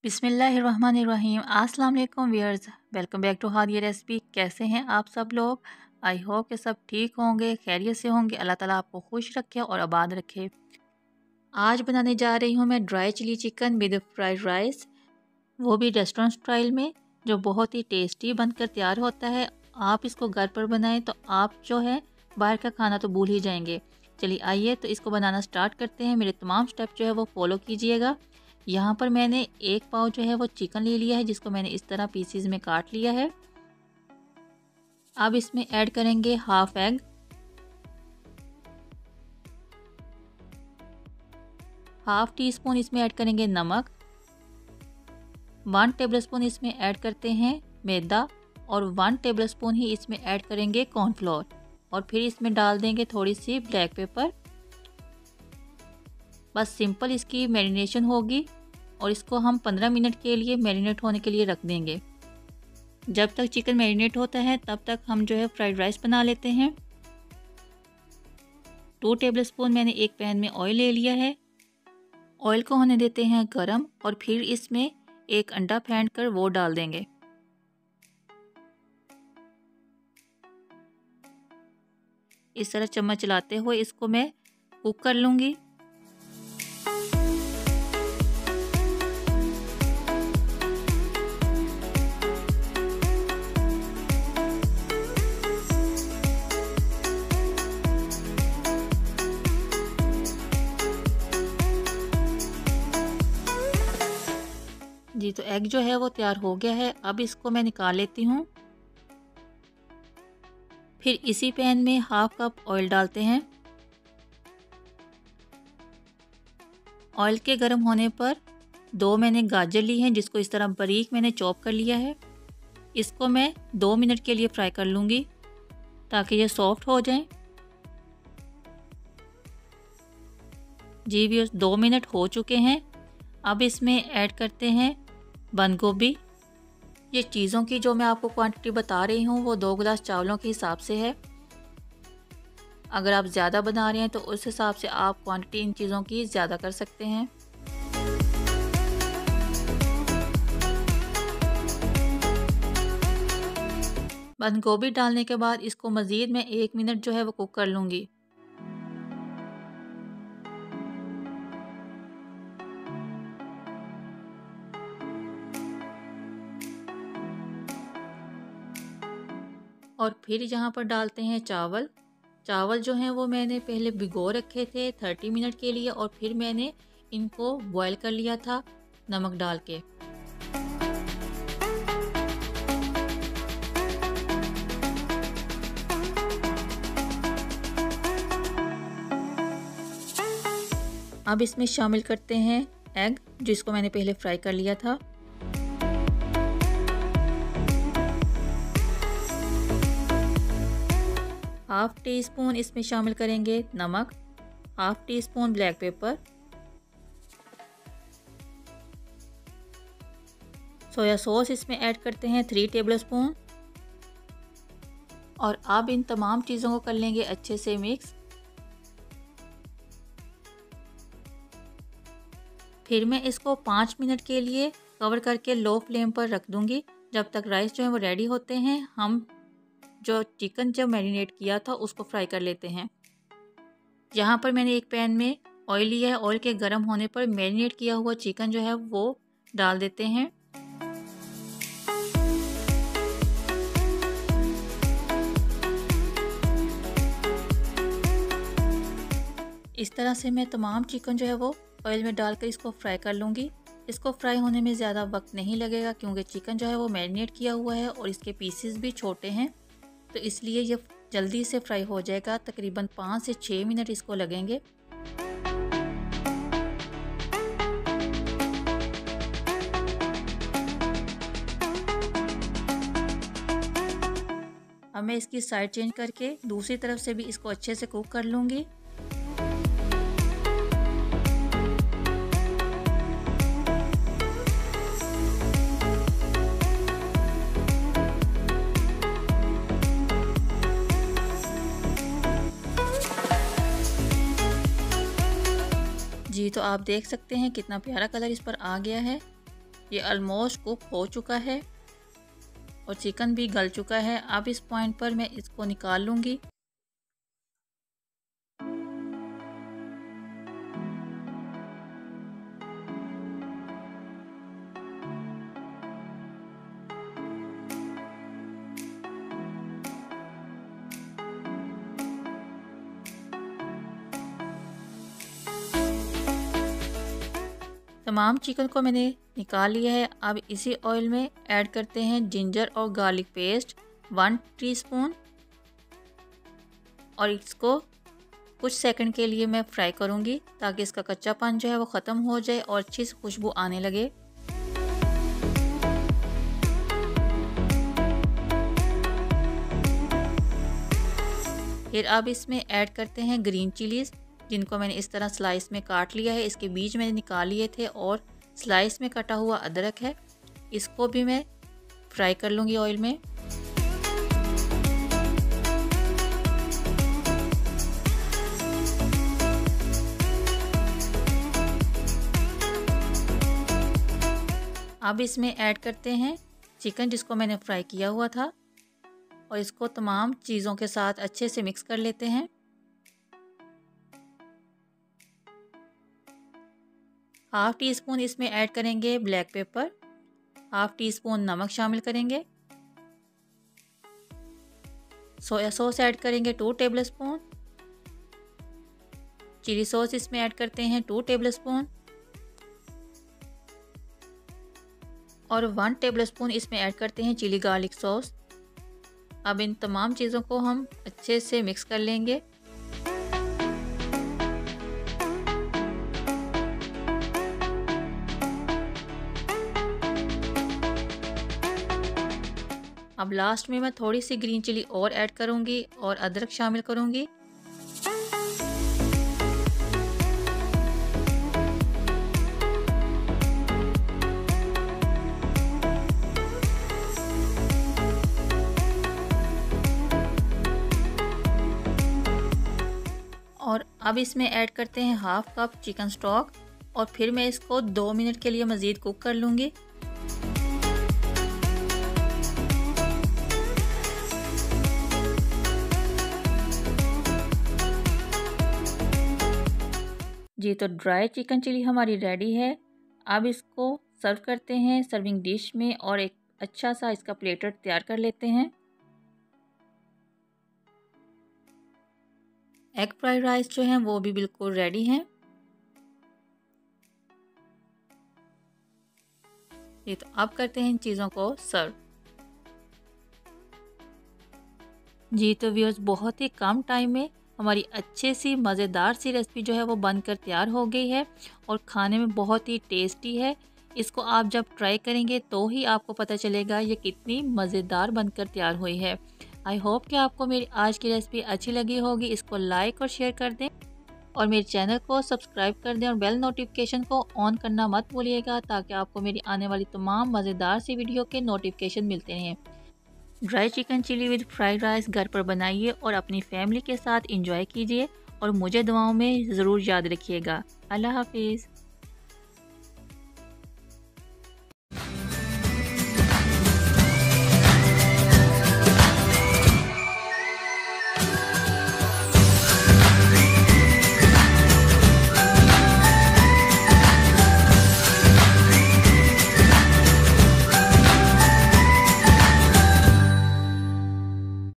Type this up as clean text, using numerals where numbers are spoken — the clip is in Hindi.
बिस्मिल्लाहिर्रहमानिर्रहीम। अस्सलाम वालेकुम viewers, welcome back to Hadiya recipe. कैसे हैं आप सब लोग? आई होप कि सब ठीक होंगे, खैरियत से होंगे। अल्लाह ताला आपको खुश रखे और आबाद रखे। आज बनाने जा रही हूँ मैं dry chilli chicken with fried rice, वो भी रेस्टोरेंट स्टाइल में, जो बहुत ही टेस्टी बनकर तैयार होता है। आप इसको घर पर बनाएं तो आप जो है बाहर का खाना तो भूल ही जाएंगे। चलिए आइए तो इसको बनाना स्टार्ट करते हैं। मेरे तमाम स्टेप जो है वो फॉलो कीजिएगा। यहाँ पर मैंने एक पाव जो है वो चिकन ले लिया है, जिसको मैंने इस तरह पीसीज में काट लिया है। अब इसमें ऐड करेंगे half egg, half tea spoon इसमें ऐड करेंगे नमक, 1 टेबलस्पून इसमें ऐड करते हैं मैदा और 1 टेबलस्पून ही इसमें ऐड करेंगे कॉर्नफ्लोर और फिर इसमें डाल देंगे थोड़ी सी ब्लैक पेपर। बस सिंपल इसकी मैरिनेशन होगी और इसको हम 15 मिनट के लिए मैरिनेट होने के लिए रख देंगे। जब तक चिकन मैरिनेट होता है तब तक हम जो है फ्राइड राइस बना लेते हैं। 2 टेबलस्पून मैंने एक पैन में ऑयल ले लिया है। ऑयल को होने देते हैं गरम और फिर इसमें एक अंडा फेंट कर वो डाल देंगे। इस तरह चम्मच चलाते हुए इसको मैं कुक कर लूँगी। जी तो एग जो है वो तैयार हो गया है। अब इसको मैं निकाल लेती हूँ। फिर इसी पैन में हाफ कप ऑयल डालते हैं। ऑयल के गर्म होने पर 2 मैंने गाजर ली हैं, जिसको इस तरह बारीक मैंने चॉप कर लिया है। इसको मैं 2 मिनट के लिए फ्राई कर लूँगी ताकि ये सॉफ्ट हो जाएं। जी भी 2 मिनट हो चुके हैं। अब इसमें ऐड करते हैं बंद गोभी। ये चीज़ों की जो मैं आपको क्वांटिटी बता रही हूँ वो 2 गिलास चावलों के हिसाब से है। अगर आप ज़्यादा बना रहे हैं तो उस हिसाब से आप क्वांटिटी इन चीज़ों की ज़्यादा कर सकते हैं। बंद गोभी डालने के बाद इसको मज़ीद मैं 1 मिनट जो है वो कुक कर लूँगी। और फिर यहाँ पर डालते हैं चावल। चावल जो हैं वो मैंने पहले भिगो रखे थे 30 मिनट के लिए और फिर मैंने इनको बॉयल कर लिया था नमक डाल के। अब इसमें शामिल करते हैं एग, जिसको मैंने पहले फ्राई कर लिया था। हाफ टी स्पून इसमें शामिल करेंगे नमक, half tea spoon black pepper, soya sauce इसमें ऐड करते हैं 3 टेबलस्पून और अब इन तमाम चीज़ों को कर लेंगे अच्छे से मिक्स। फिर मैं इसको 5 मिनट के लिए कवर करके लो फ्लेम पर रख दूंगी। जब तक राइस जो है वो रेडी होते हैं हम जो चिकन जब मैरिनेट किया था उसको फ्राई कर लेते हैं। यहाँ पर मैंने एक पैन में ऑयल लिया है। ऑयल के गर्म होने पर मैरिनेट किया हुआ चिकन जो है वो डाल देते हैं। इस तरह से मैं तमाम चिकन जो है वो ऑयल में डालकर इसको फ्राई कर लूँगी। इसको फ्राई होने में ज़्यादा वक्त नहीं लगेगा क्योंकि चिकन जो है वो मैरिनेट किया हुआ है और इसके पीसेस भी छोटे हैं, तो इसलिए ये जल्दी से फ्राई हो जाएगा। तकरीबन 5 से 6 मिनट इसको लगेंगे। अब मैं इसकी साइड चेंज करके दूसरी तरफ से भी इसको अच्छे से कुक कर लूँगी। जी तो आप देख सकते हैं कितना प्यारा कलर इस पर आ गया है। ये ऑलमोस्ट कुक हो चुका है और चिकन भी गल चुका है। अब इस पॉइंट पर मैं इसको निकाल लूँगी। तमाम चिकन को मैंने निकाल लिया है। अब इसी ऑयल में ऐड करते हैं जिंजर और गार्लिक पेस्ट 1 टीस्पून और इसको कुछ सेकंड के लिए मैं फ्राई करूंगी ताकि इसका कच्चापन जो है वो ख़त्म हो जाए और अच्छी सी खुशबू आने लगे। फिर अब इसमें ऐड करते हैं ग्रीन चिलीज़, जिनको मैंने इस तरह स्लाइस में काट लिया है। इसके बीज मैंने निकाल लिए थे और स्लाइस में कटा हुआ अदरक है, इसको भी मैं फ्राई कर लूँगी ऑयल में। अब इसमें ऐड करते हैं चिकन जिसको मैंने फ्राई किया हुआ था और इसको तमाम चीज़ों के साथ अच्छे से मिक्स कर लेते हैं। हाफ़ टी स्पून इसमें ऐड करेंगे black pepper, half tea spoon नमक शामिल करेंगे, सोया सॉस ऐड करेंगे 2 टेबलस्पून, चिली सॉस इसमें ऐड करते हैं 2 टेबलस्पून और 1 टेबलस्पून इसमें ऐड करते हैं चिली गार्लिक सॉस। अब इन तमाम चीज़ों को हम अच्छे से मिक्स कर लेंगे। अब लास्ट में मैं थोड़ी सी ग्रीन चिली और ऐड करूंगी और अदरक शामिल करूंगी। और अब इसमें ऐड करते हैं हाफ कप चिकन स्टॉक और फिर मैं इसको 2 मिनट के लिए मज़ीद कुक कर लूँगी। जी तो ड्राई चिकन चिली हमारी रेडी है। अब इसको सर्व करते हैं सर्विंग डिश में और एक अच्छा सा इसका प्लेटर तैयार कर लेते हैं। एग फ्राइड राइस जो हैं वो भी बिल्कुल रेडी हैं। ये तो अब करते हैं इन चीज़ों को सर्व। जी तो व्यूअर्स बहुत ही कम टाइम में हमारी अच्छी सी मज़ेदार सी रेसिपी जो है वो बनकर तैयार हो गई है और खाने में बहुत ही टेस्टी है। इसको आप जब ट्राई करेंगे तो ही आपको पता चलेगा ये कितनी मज़ेदार बनकर तैयार हुई है। आई होप कि आपको मेरी आज की रेसिपी अच्छी लगी होगी। इसको लाइक और शेयर कर दें और मेरे चैनल को सब्सक्राइब कर दें और बेल नोटिफिकेशन को ऑन करना मत भूलिएगा ताकि आपको मेरी आने वाली तमाम मज़ेदार सी वीडियो के नोटिफिकेशन मिलते रहें। Dry chicken chilli with fried rice घर पर बनाइए और अपनी फैमिली के साथ एंजॉय कीजिए और मुझे दुआओं में ज़रूर याद रखिएगा। अल्लाह हाफिज़।